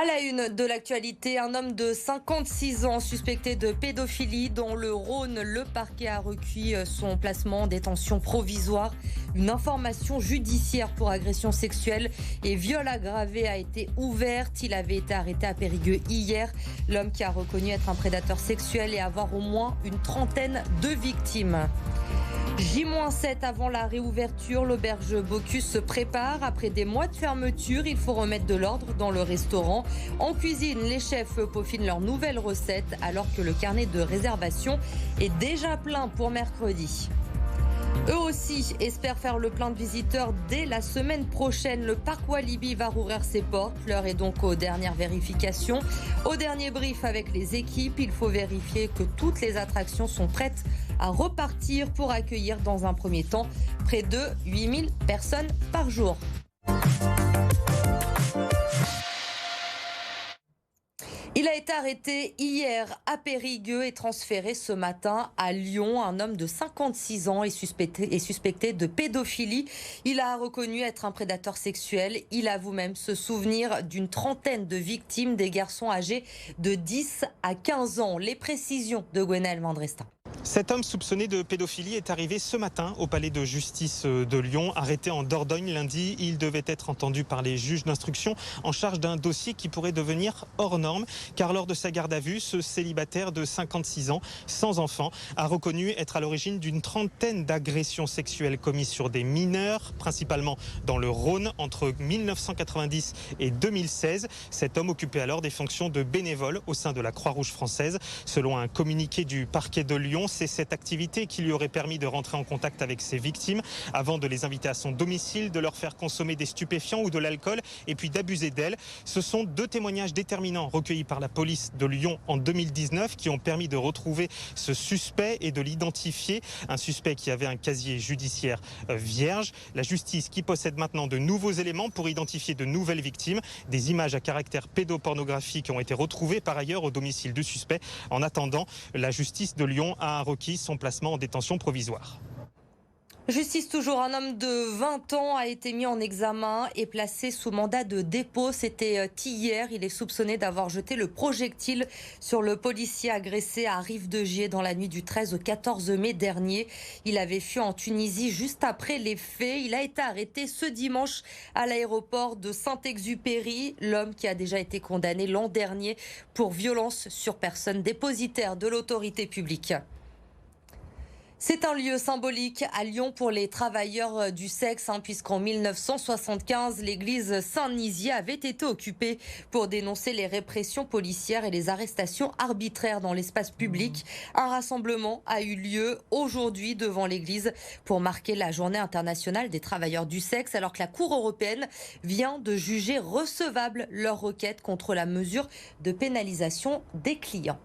À la une de l'actualité, un homme de 56 ans suspecté de pédophilie dans le Rhône. Le parquet a requis son placement en détention provisoire. Une information judiciaire pour agression sexuelle et viol aggravé a été ouverte. Il avait été arrêté à Périgueux hier. L'homme qui a reconnu être un prédateur sexuel et avoir au moins une trentaine de victimes. J-7 avant la réouverture, l'auberge Bocuse se prépare. Après des mois de fermeture, il faut remettre de l'ordre dans le restaurant. En cuisine, les chefs peaufinent leurs nouvelles recettes alors que le carnet de réservation est déjà plein pour mercredi. Eux aussi espèrent faire le plein de visiteurs dès la semaine prochaine. Le parc Walibi va rouvrir ses portes. L'heure est donc aux dernières vérifications. Au dernier brief avec les équipes, il faut vérifier que toutes les attractions sont prêtes à repartir pour accueillir dans un premier temps près de 8000 personnes par jour. Il a été arrêté hier à Périgueux et transféré ce matin à Lyon. Un homme de 56 ans est suspecté de pédophilie. Il a reconnu être un prédateur sexuel. Il avoue même se souvenir d'une trentaine de victimes, des garçons âgés de 10 à 15 ans. Les précisions de Gwenaël Mandrestin. Cet homme soupçonné de pédophilie est arrivé ce matin au palais de justice de Lyon. Arrêté en Dordogne lundi, il devait être entendu par les juges d'instruction en charge d'un dossier qui pourrait devenir hors norme. Car lors de sa garde à vue, ce célibataire de 56 ans, sans enfant, a reconnu être à l'origine d'une trentaine d'agressions sexuelles commises sur des mineurs, principalement dans le Rhône, entre 1990 et 2016. Cet homme occupait alors des fonctions de bénévole au sein de la Croix-Rouge française. Selon un communiqué du parquet de Lyon, c'est cette activité qui lui aurait permis de rentrer en contact avec ses victimes avant de les inviter à son domicile, de leur faire consommer des stupéfiants ou de l'alcool et puis d'abuser d'elles. Ce sont deux témoignages déterminants recueillis par la police de Lyon en 2019 qui ont permis de retrouver ce suspect et de l'identifier. Un suspect qui avait un casier judiciaire vierge. La justice qui possède maintenant de nouveaux éléments pour identifier de nouvelles victimes. Des images à caractère pédopornographique ont été retrouvées par ailleurs au domicile du suspect. En attendant, la justice de Lyon a requis son placement en détention provisoire. Justice toujours, un homme de 20 ans a été mis en examen et placé sous mandat de dépôt. C'était hier. Il est soupçonné d'avoir jeté le projectile sur le policier agressé à Rive-de-Gier dans la nuit du 13 au 14 mai dernier. Il avait fui en Tunisie juste après les faits. Il a été arrêté ce dimanche à l'aéroport de Saint-Exupéry. L'homme qui a déjà été condamné l'an dernier pour violence sur personne dépositaire de l'autorité publique. C'est un lieu symbolique à Lyon pour les travailleurs du sexe, puisqu'en 1975, l'église Saint-Nizier avait été occupée pour dénoncer les répressions policières et les arrestations arbitraires dans l'espace public. Un rassemblement a eu lieu aujourd'hui devant l'église pour marquer la journée internationale des travailleurs du sexe, alors que la Cour européenne vient de juger recevable leur requête contre la mesure de pénalisation des clients.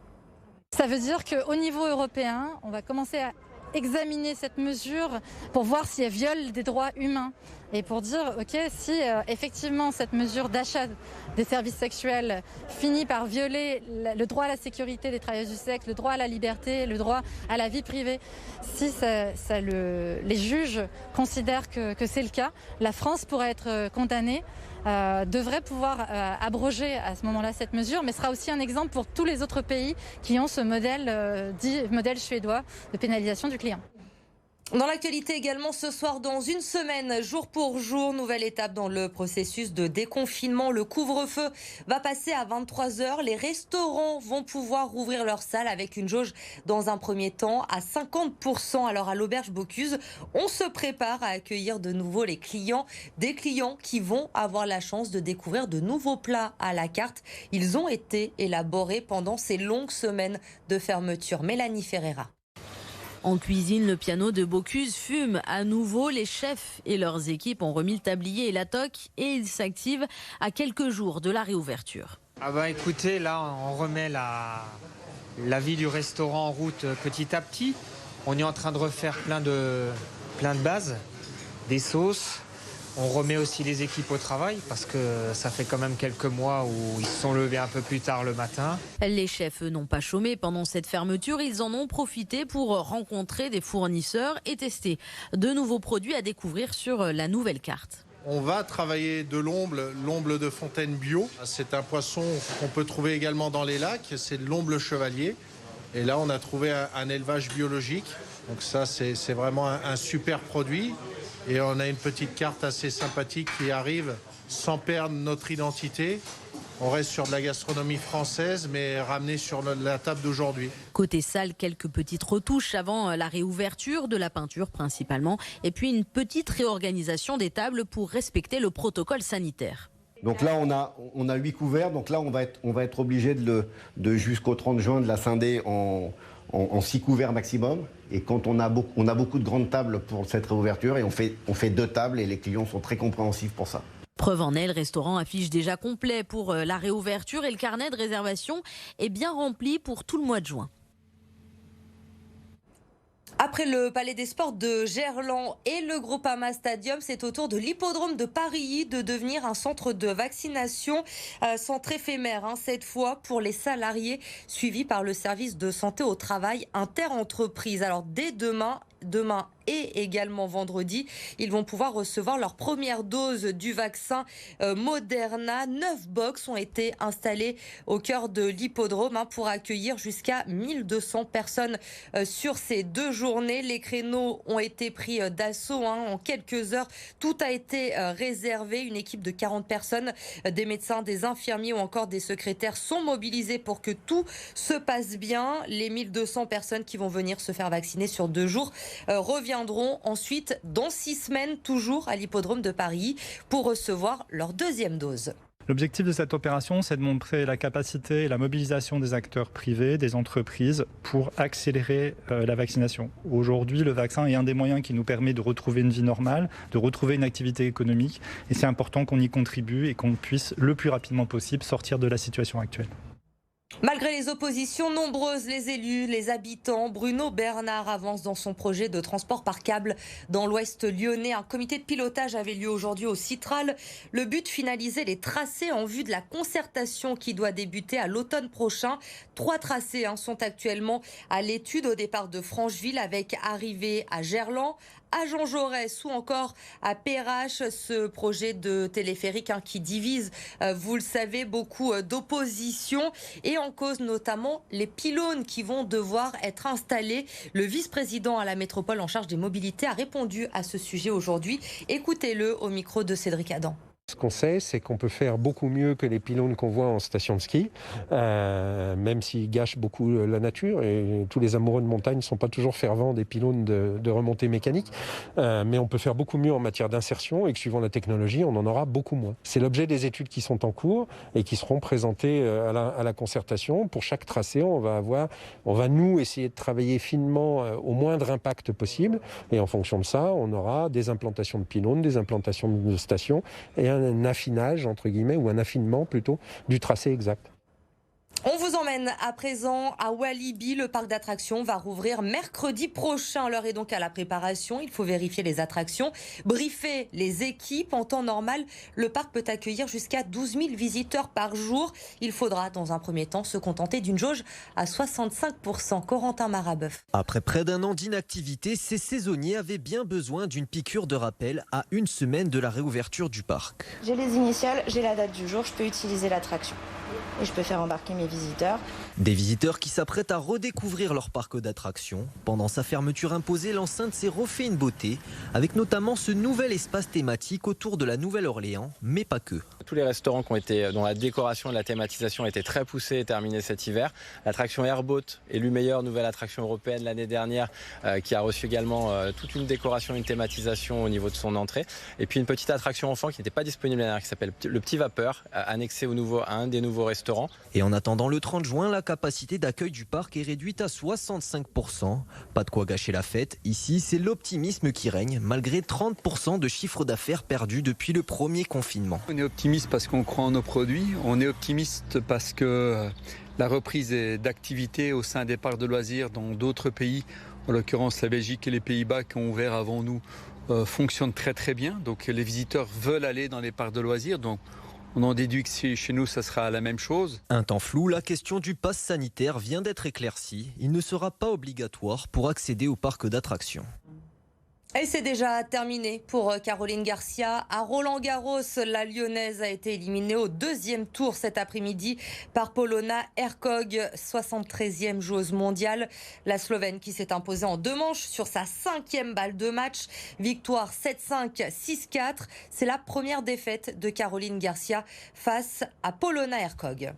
Ça veut dire qu'au niveau européen, on va commencer à examiner cette mesure pour voir si elle viole des droits humains et pour dire ok, si effectivement cette mesure d'achat des services sexuels finit par violer le droit à la sécurité des travailleurs du sexe, le droit à la liberté, le droit à la vie privée, si les juges considèrent que c'est le cas, la France pourrait être condamnée, devrait pouvoir abroger à ce moment-là cette mesure, mais sera aussi un exemple pour tous les autres pays qui ont ce modèle dit modèle suédois de pénalisation du client. Dans l'actualité également ce soir, dans une semaine, jour pour jour, nouvelle étape dans le processus de déconfinement. Le couvre-feu va passer à 23h. Les restaurants vont pouvoir rouvrir leurs salles avec une jauge dans un premier temps à 50%. Alors à l'auberge Bocuse, on se prépare à accueillir de nouveau les clients. Des clients qui vont avoir la chance de découvrir de nouveaux plats à la carte. Ils ont été élaborés pendant ces longues semaines de fermeture. Mélanie Ferreira. En cuisine, le piano de Bocuse fume à nouveau. Les chefs et leurs équipes ont remis le tablier et la toque et ils s'activent à quelques jours de la réouverture. Écoutez, là on remet la vie du restaurant en route petit à petit. On est en train de refaire plein de bases, des sauces. On remet aussi les équipes au travail parce que ça fait quand même quelques mois où ils se sont levés un peu plus tard le matin. Les chefs n'ont pas chômé pendant cette fermeture. Ils en ont profité pour rencontrer des fournisseurs et tester de nouveaux produits à découvrir sur la nouvelle carte. On va travailler de l'omble de fontaine bio. C'est un poisson qu'on peut trouver également dans les lacs, c'est de l'omble chevalier. Et là, on a trouvé un élevage biologique. Donc ça, c'est vraiment un super produit. Et on a une petite carte assez sympathique qui arrive sans perdre notre identité. On reste sur de la gastronomie française, mais ramenée sur la table d'aujourd'hui. Côté salle, quelques petites retouches avant la réouverture, de la peinture principalement, et puis une petite réorganisation des tables pour respecter le protocole sanitaire. Donc là, on a 8 couverts. Donc là, on va être obligé de jusqu'au 30 juin de la scinder en 6 couverts maximum. Et quand on a beaucoup de grandes tables pour cette réouverture, et on fait 2 tables et les clients sont très compréhensifs pour ça. Preuve en est, le restaurant affiche déjà complet pour la réouverture et le carnet de réservation est bien rempli pour tout le mois de juin. Après le Palais des Sports de Gerland et le Groupama Stadium, c'est au tour de l'hippodrome de Paris de devenir un centre de vaccination, centre éphémère cette fois pour les salariés suivis par le service de santé au travail interentreprise. Alors dès demain et également vendredi, ils vont pouvoir recevoir leur première dose du vaccin Moderna. 9 box ont été installées au cœur de l'hippodrome pour accueillir jusqu'à 1200 personnes sur ces 2 journées. Les créneaux ont été pris d'assaut en quelques heures. Tout a été réservé. Une équipe de 40 personnes, des médecins, des infirmiers ou encore des secrétaires sont mobilisés pour que tout se passe bien. Les 1200 personnes qui vont venir se faire vacciner sur 2 jours reviendront ensuite dans 6 semaines toujours à l'hippodrome de Paris pour recevoir leur 2e dose. L'objectif de cette opération, c'est de montrer la capacité et la mobilisation des acteurs privés, des entreprises pour accélérer la vaccination. Aujourd'hui, le vaccin est un des moyens qui nous permet de retrouver une vie normale, de retrouver une activité économique et c'est important qu'on y contribue et qu'on puisse le plus rapidement possible sortir de la situation actuelle. Malgré les oppositions nombreuses, les élus, les habitants, Bruno Bernard avance dans son projet de transport par câble dans l'ouest lyonnais. Un comité de pilotage avait lieu aujourd'hui au Citral. Le but, finaliser les tracés en vue de la concertation qui doit débuter à l'automne prochain. 3 tracés sont actuellement à l'étude au départ de Francheville avec arrivée à Gerland, à Jean Jaurès ou encore à Perrache. Ce projet de téléphérique qui divise, vous le savez, beaucoup d'opposition et en cause notamment les pylônes qui vont devoir être installés. Le vice-président à la métropole en charge des mobilités a répondu à ce sujet aujourd'hui. Écoutez-le au micro de Cédric Adam. Ce qu'on sait, c'est qu'on peut faire beaucoup mieux que les pylônes qu'on voit en station de ski, même s'ils gâchent beaucoup la nature. Et tous les amoureux de montagne ne sont pas toujours fervents des pylônes de remontée mécanique. Mais on peut faire beaucoup mieux en matière d'insertion et que suivant la technologie, on en aura beaucoup moins. C'est l'objet des études qui sont en cours et qui seront présentées à la concertation. Pour chaque tracé, on va nous essayer de travailler finement au moindre impact possible. Et en fonction de ça, on aura des implantations de pylônes, des implantations de stations et un affinage, entre guillemets, ou un affinement plutôt, du tracé exact. On vous emmène à présent à Walibi. Le parc d'attractions va rouvrir mercredi prochain. L'heure est donc à la préparation. Il faut vérifier les attractions, briefer les équipes. En temps normal, le parc peut accueillir jusqu'à 12 000 visiteurs par jour. Il faudra, dans un premier temps, se contenter d'une jauge à 65%. Corentin Marabeuf. Après près d'un an d'inactivité, ces saisonniers avaient bien besoin d'une piqûre de rappel à 1 semaine de la réouverture du parc. J'ai les initiales, j'ai la date du jour, je peux utiliser l'attraction. Et je peux faire embarquer mes visiteurs. Des visiteurs qui s'apprêtent à redécouvrir leur parc d'attractions. Pendant sa fermeture imposée, l'enceinte s'est refait une beauté, avec notamment ce nouvel espace thématique autour de la Nouvelle-Orléans, mais pas que. Tous les restaurants dont la décoration et la thématisation étaient très poussées et terminées cet hiver. L'attraction Airboat, élue meilleure nouvelle attraction européenne l'année dernière, qui a reçu également toute une décoration et une thématisation au niveau de son entrée. Et puis une petite attraction enfant qui n'était pas disponible l'année dernière, qui s'appelle Le Petit Vapeur, annexé à un des nouveaux restaurants. Et en attendant le 30 juin, la capacité d'accueil du parc est réduite à 65%. Pas de quoi gâcher la fête. Ici, c'est l'optimisme qui règne, malgré 30% de chiffre d'affaires perdu depuis le premier confinement. On est optimiste parce qu'on croit en nos produits. On est optimiste parce que la reprise d'activité au sein des parcs de loisirs dans d'autres pays, en l'occurrence la Belgique et les Pays-Bas qui ont ouvert avant nous, fonctionne très très bien. Donc les visiteurs veulent aller dans les parcs de loisirs. Donc on en déduit que chez nous, ça sera la même chose. Un temps flou, la question du pass sanitaire vient d'être éclaircie. Il ne sera pas obligatoire pour accéder au parc d'attractions. Et c'est déjà terminé pour Caroline Garcia. À Roland-Garros, la Lyonnaise a été éliminée au deuxième tour cet après-midi par Polona Hercog, 73e joueuse mondiale. La Slovène qui s'est imposée en 2 manches sur sa 5e balle de match. Victoire 7-5, 6-4. C'est la première défaite de Caroline Garcia face à Polona Hercog.